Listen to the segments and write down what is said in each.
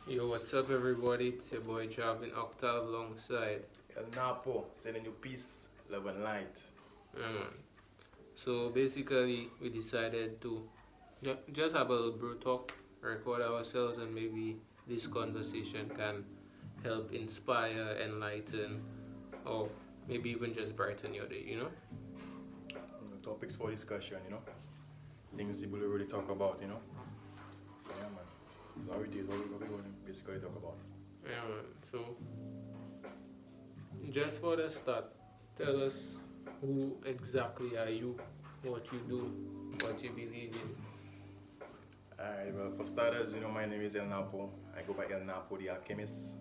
Yo, what's up, everybody? It's your boy Jarvin Octave alongside. El Napo, sending you peace, love, and light. Yeah, man. So basically, we decided to just have a little bro talk, record ourselves, and maybe this conversation can help inspire, enlighten, or maybe even just brighten your day. Topics for discussion. Things people already talk about. So, yeah, man. So, how it is, what we going to basically talk about. Yeah, man. So just for the start, tell us who exactly are you, what you do, what you believe in. Alright, well, for starters, my name is El Napo. I go by El Napo, the alchemist.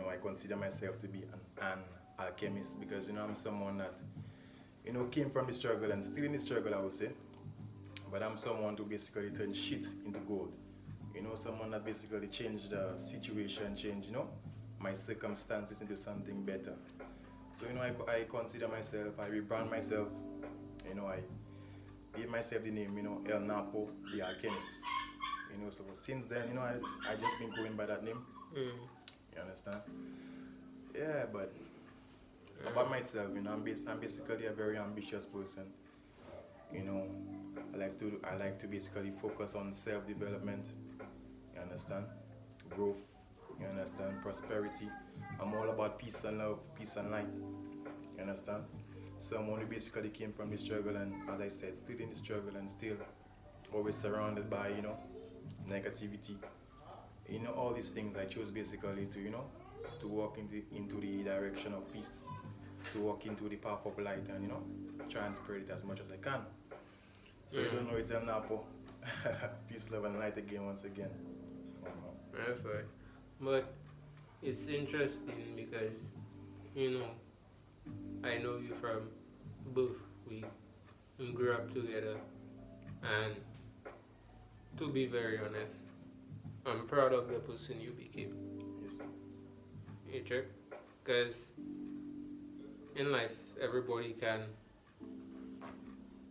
I consider myself to be an alchemist because, I'm someone that, came from the struggle and still in the struggle, I would say. But I'm someone to basically turn shit into gold. Someone that basically changed the situation, my circumstances into something better. So, I consider myself, I rebrand myself, I gave myself the name, El Napo, the alchemist. So since then, I just been going by that name. Mm. You understand? Yeah, but about Yeah. myself, I'm basically a very ambitious person. You know, I like to basically focus on self-development. You understand? Growth. You understand? Prosperity. I'm all about peace and love, peace and light. You understand? Someone who basically came from the struggle and, as I said, still in the struggle and still always surrounded by, negativity. All these things I chose basically to walk into the direction of peace, to walk into the path of light and, try and spread it as much as I can. So you don't Mm. know it's El Napo. Peace, love, and light again, once again. That's right. But it's interesting because, you know, I know you from both. We grew up together, and to be very honest, I'm proud of the person you became. Yes. You check? Because in life, everybody can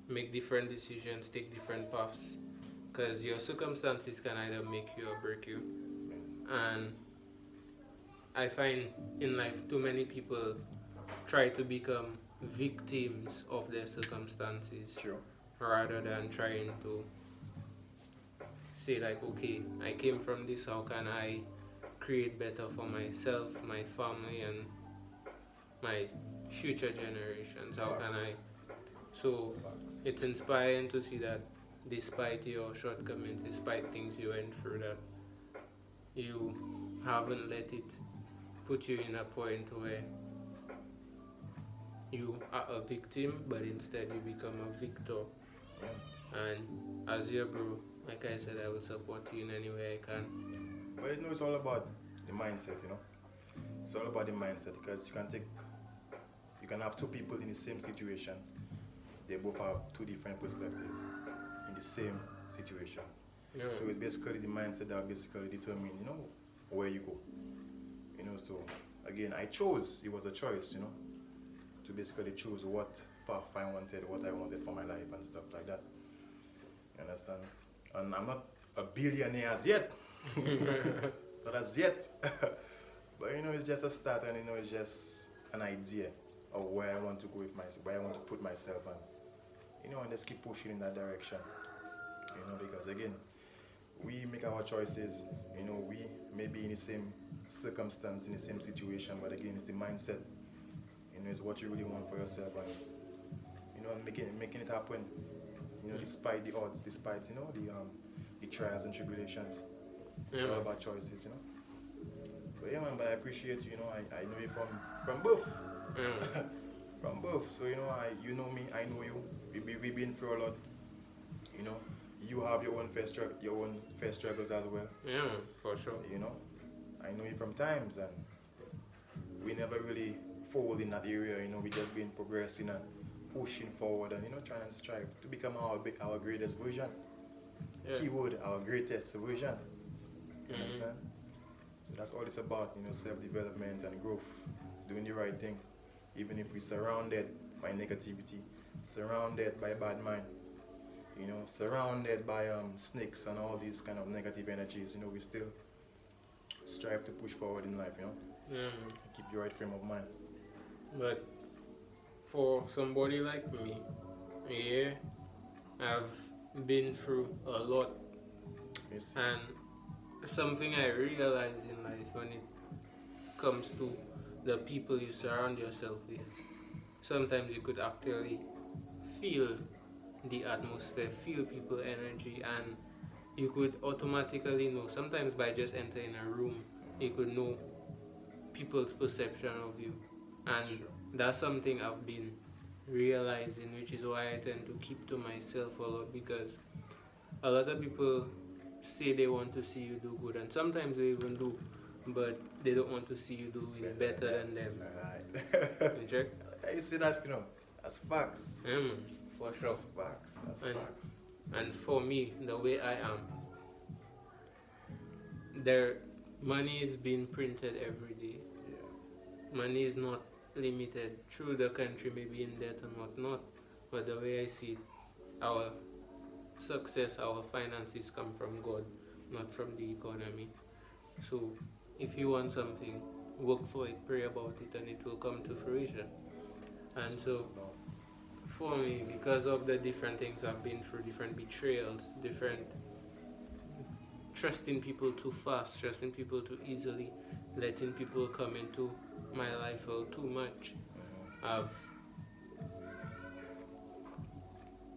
make different decisions, take different paths. Because your circumstances can either make you or break you. And I find in life too many people try to become victims of their circumstances Sure. rather than trying to say like, okay, I came from this, how can I create better for myself, my family, and my future generations? How can Facts. I? So Facts. it's inspiring to see that despite your shortcomings, despite things you went through, that you haven't let it put you in a point where you are a victim, but instead you become a victor. Yeah. And as your bro, like I said, I will support you in any way I can. But it's all about the mindset. It's all about the mindset because you can have two people in the same situation. They both have two different perspectives in the same situation. Yeah. So it's basically the mindset that basically determine, where you go. So again, I chose. It was a choice, to basically choose what path I wanted, what I wanted for my life and stuff like that. You understand? And I'm not a billionaire as yet. Not as yet. But it's just a start and it's just an idea of where I want to go with myself, where I want to put myself and just keep pushing in that direction. Because again, we make our choices, we may be in the same circumstance, in the same situation, but again it's the mindset, it's what you really want for yourself and making it happen, despite the odds, despite, the trials and tribulations. It's Yeah. all about choices. But yeah, man, but I appreciate I know you from both. Yeah. From both. So you know me, I know you. We've been through a lot. You know, you have your own fair struggles as well. Yeah, for sure. I know you from times, and we never really fall in that area. We just been progressing and pushing forward, and trying to strive to become our greatest version. Yeah. Keyword, our greatest version. You Mm-hmm. understand? So that's all it's about, self-development and growth, doing the right thing, even if we're surrounded by negativity, surrounded by bad mind, surrounded by snakes and all these kind of negative energies. We still strive to push forward in life, Yeah. keep the right frame of mind. But for somebody like me, yeah, I've been through a lot, Yes. and something I realize in life when it comes to the people you surround yourself with, sometimes you could actually feel the atmosphere, feel people energy, and you could automatically know. Sometimes by just entering a room, you could know people's perception of you, and Sure. that's something I've been realizing, which is why I tend to keep to myself a lot, because a lot of people say they want to see you do good, and sometimes they even do, but they don't want to see you doing better than them. Alright. You check? You see, that's facts. Yeah, man, for sure. That's facts. That's And facts. and for me, the way I am, there, money is being printed every day. Yeah. Money is not limited through the country, maybe in debt and whatnot. But the way I see it, our success, our finances come from God, not from the economy. So if you want something, work for it, pray about it, and it will come to fruition. And so for me, because of the different things I've been through, different betrayals, different trusting people too fast, trusting people too easily, letting people come into my life a little too much, I've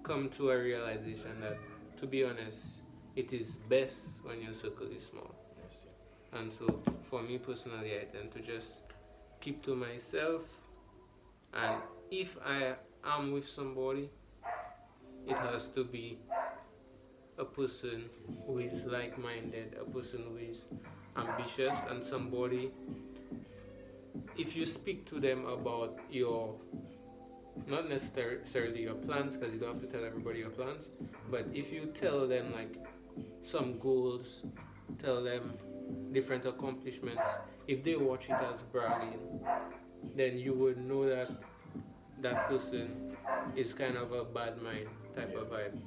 come to a realization that, to be honest, it is best when your circle is small. Yes. And so for me personally, I tend to just keep to myself, and if I am with somebody, it has to be a person who is like-minded, a person who is ambitious, and somebody, if you speak to them about your, not necessarily your plans, because you don't have to tell everybody your plans, but if you tell them like some goals, tell them different accomplishments, if they watch it as bragging, then you would know that that person is kind of a bad mind type of vibe.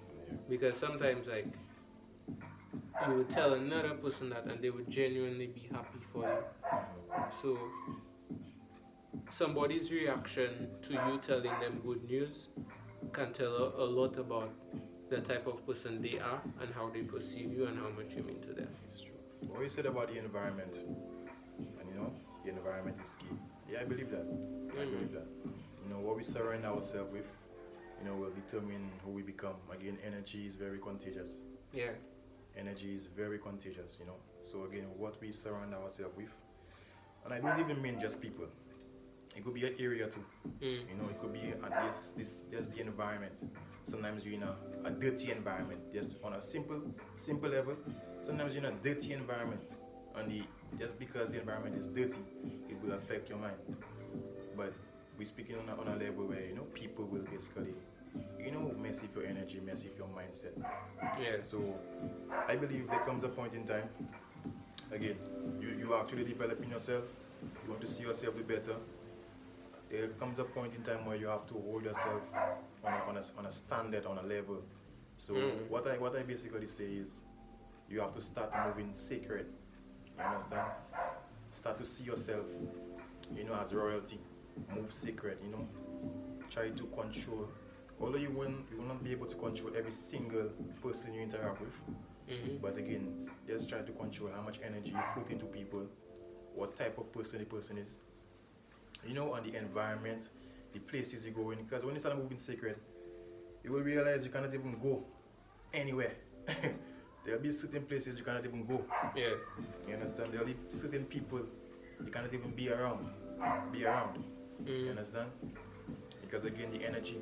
Because sometimes like you would tell another person that and they would genuinely be happy for you. So somebody's reaction to you telling them good news can tell a lot about the type of person they are and how they perceive you and how much you mean to them. It's true. What you said about the environment, and the environment is key. Yeah, I believe that. I believe that. What we surround ourselves with, will determine who we become. Again, energy is very contagious. Yeah. Energy is very contagious, So again, what we surround ourselves with, and I don't even mean just people. It could be an area too. It could be just the environment. Sometimes you're in a dirty environment, just on a simple level. Sometimes you're in a dirty environment, and just because the environment is dirty, it will affect your mind. But we're speaking on a level where people will basically mess with your energy, mess with your mindset. Yeah. So I believe there comes a point in time, again, you actually developing yourself, you want to see yourself do better. There comes a point in time where you have to hold yourself on a standard, on a level. So what I basically say is you have to start moving sacred. You understand? Start to see yourself, as royalty. Move sacred, Try to control. Although you will not be able to control every single person you interact with, but again, just try to control how much energy you put into people, what type of person the person is. On the environment, the places you go in. Because when you start moving sacred, you will realize you cannot even go anywhere. There'll be certain places you cannot even go. Yeah. You understand? There'll be certain people you cannot even be around. You understand? Because again, the energy